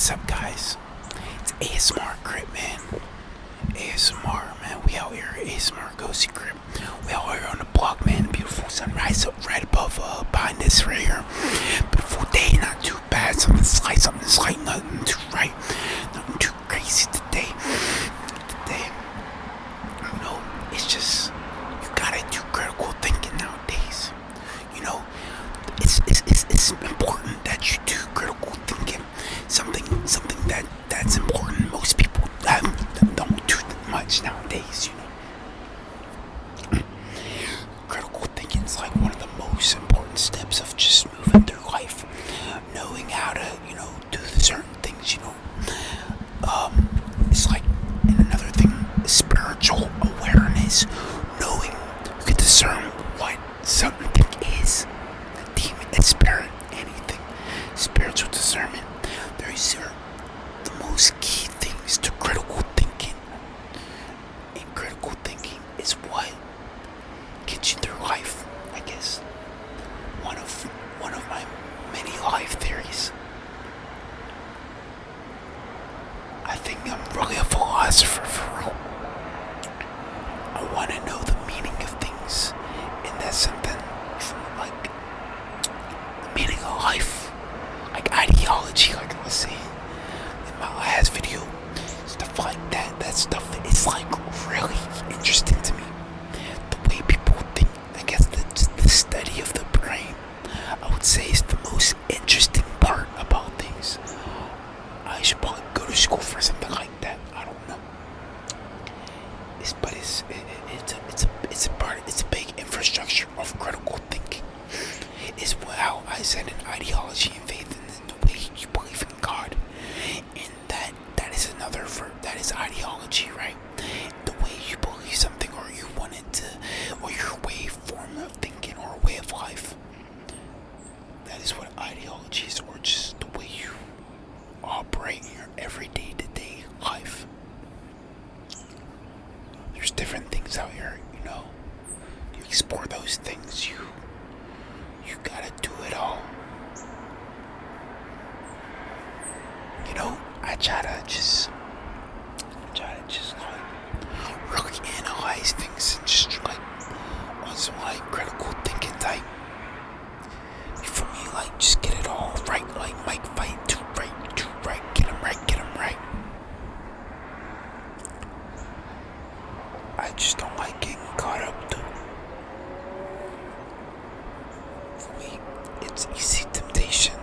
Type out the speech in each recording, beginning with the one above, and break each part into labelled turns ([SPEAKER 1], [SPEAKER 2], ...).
[SPEAKER 1] What's up, guys? It's ASMR Grip, man. ASMR, man. We out here, ASMR Ghosty Grip. We out here on the block, man. Beautiful sunrise up right above, behind us right here. Beautiful day, not too bad. Something slight, nothing too right, nothing too crazy today. It's just you gotta do critical thinking nowadays. You know, it's important that you do critical thinking. Something that's important. Most people don't do much nowadays. Critical thinking is like one of the most important steps of just moving through life. Knowing how to do certain things. It's like, and another thing, spiritual awareness. Knowing you can discern what something is. A demon, a spirit, anything. Spiritual discernment. Those are the most key things to critical thinking. And critical thinking is what gets you through life, I guess. One of my many life theories. I think I'm really a philosopher for real. I want to know the meaning of things, and that's something from like the meaning of life, like ideology, like I was saying in my last video, stuff like that. That stuff is like really interesting to me. The way people think, I guess the study of the brain, I would say, is the most interesting part about things. I should probably go to school for something like that. I don't know. It's a big infrastructure of critical thinking. It's how I said in ideology and faith, and the way you believe in God, and that is another that is ideology, right? The way you believe something, or you want it to, or your form of thinking, or way of life. That is what ideology is, or just the way you operate in your everyday to day life. There's different things out here, you explore those things, you gotta do it all. I try to just like really analyze things, and just like on some like critical thinking type. For me, like, just get it all right, like Mike fight, too right, get him right. I just don't like getting caught up to. For me, it's easy temptation.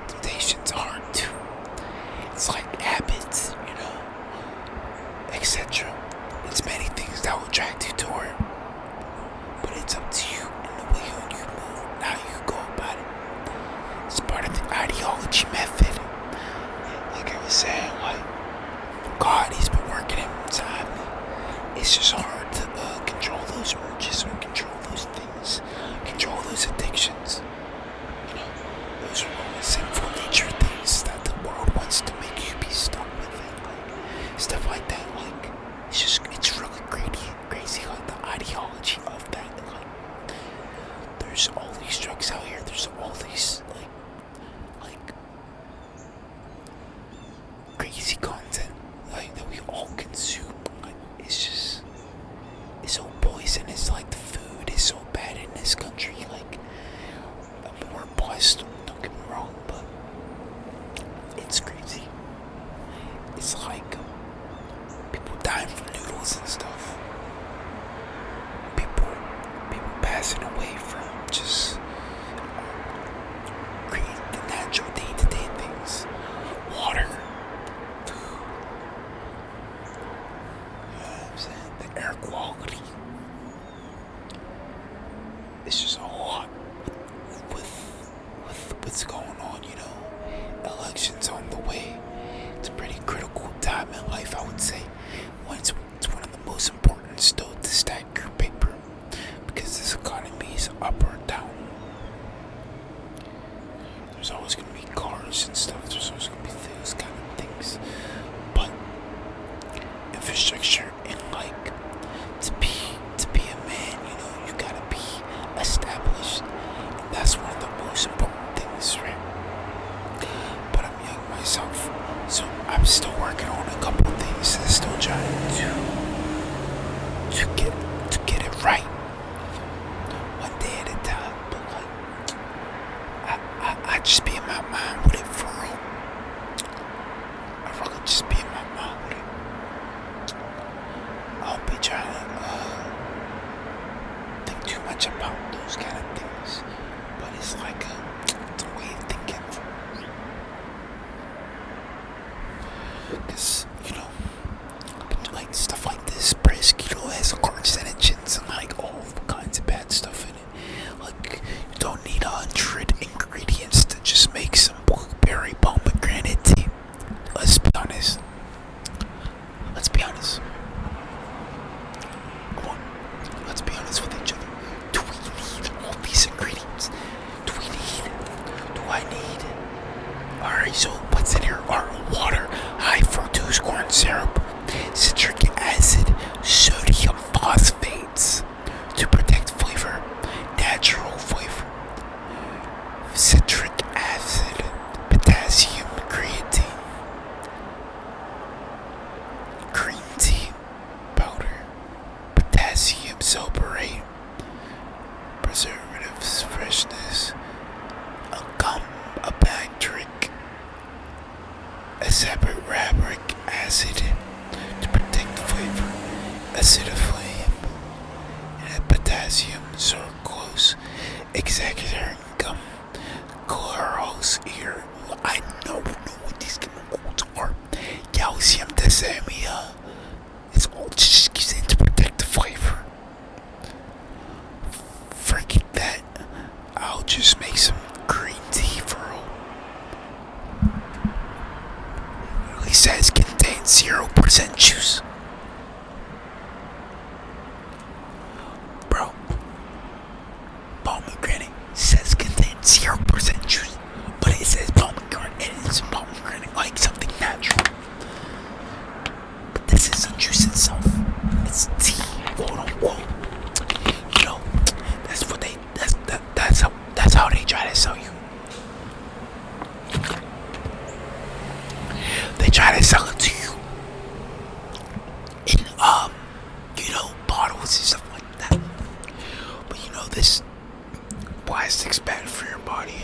[SPEAKER 1] Temptation's hard too. It's like habits, etc. It's many things that will attract you toward it. But it's up to you and the way you move, and how you go about it. It's part of the ideology method. Like I was saying, like, God, He's been working inside me. It's just hard to control those urges, or control those things, control those addictions. Those are sinful nature things that the world wants to make you be stuck with it. Like, stuff like that. Like, it's really crazy, like the ideology of that. Like, there's all these drugs out here. There's all these like crazy content, like, that we all consume. Like, it's so poisonous. Like, the food is so bad in this country. Like, we're blessed, don't get me wrong, but it's crazy. It's like people dying from noodles and stuff. People passing away from just create the natural day-to-day things. Water, food, the air quality. It's just a lot with what's going on, Elections on the way. It's a pretty critical time in life, I would say. It's one of the most important still to stack your paper, because this economy is up or down. There's always going to be cars and stuff. There's always going to be those kind of things. But infrastructure, and like to be a man, you gotta be established. And that's one of the most important things, right? But I'm young myself. I'm still working on a couple of things. I'm still trying to get it right, one day at a time. But like, I just be in my mind with it for real. I really just be in my mind with it. I don't be trying to think too much about those kind of things. But it's like it's a way of thinking. Because, you know, like stuff like this, brisk, you know, has carcinogens and like all kinds of bad stuff in it. Like, you don't need 100 ingredients to just make some blueberry pomegranate tea. Let's be honest. Let's be honest. Come on. Let's be honest with each other. Do we need all these ingredients? Do I need? Alright, so what's in here are water, high fructose corn syrup, citric acid, sodium phosphates to protect flavor, natural flavor, citric acid, potassium, creatine, green tea powder, potassium sulfurate, preservatives, freshness, a gum, a bacteric, acetylrabric acid to protect flavor, acidiflame, and potassium sucrose, executor gum, chloros here. I know what these chemicals are. Calcium, desamia. It's all just used to protect the flavor. Forget that. I'll just make some green tea for all. It says contains 0% juice. Bro, pomegranate says contains 0% juice, but it says pomegranate and it's pomegranate like something natural. But this is the juice itself. It's tea, quote unquote. You know, that's how they try to sell you. They try to sell it to you in you know, bottles and stuff like that. But you know, this plastic's bad for your body.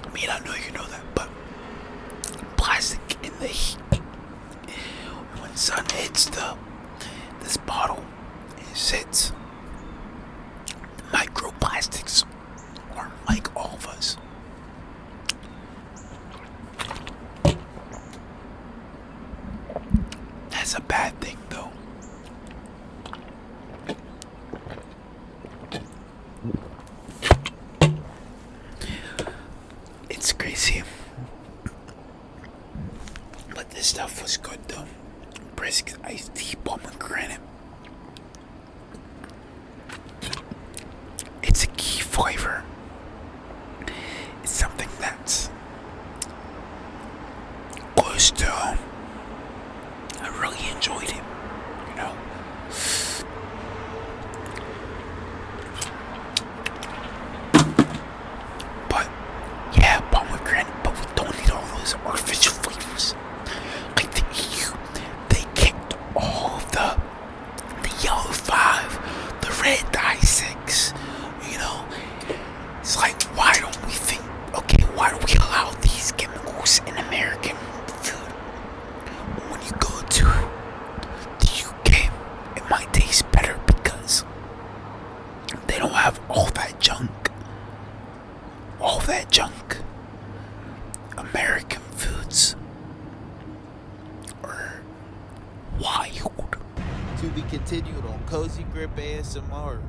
[SPEAKER 1] I mean, I know you know that, but plastic in the heat, when sun hits this bottle, it sits. The microplastics are like all of us. That's a bad thing, though. It's crazy. But this stuff was good, though. Brisk iced tea, pomegranate. It's a key flavor. It's something that's close to home. I really enjoyed it, you know. But yeah, pomegranate, but we don't need all those artificial flavors. Like the EU, they kicked all of the yellow 5, the red dye 6, you know. It's like, why don't we think, okay, why do we allow these chemicals in American food? When you go to the UK, it might taste better because they don't have all that junk. All that junk. American foods are wild.
[SPEAKER 2] To be continued on Cozy Grip ASMR.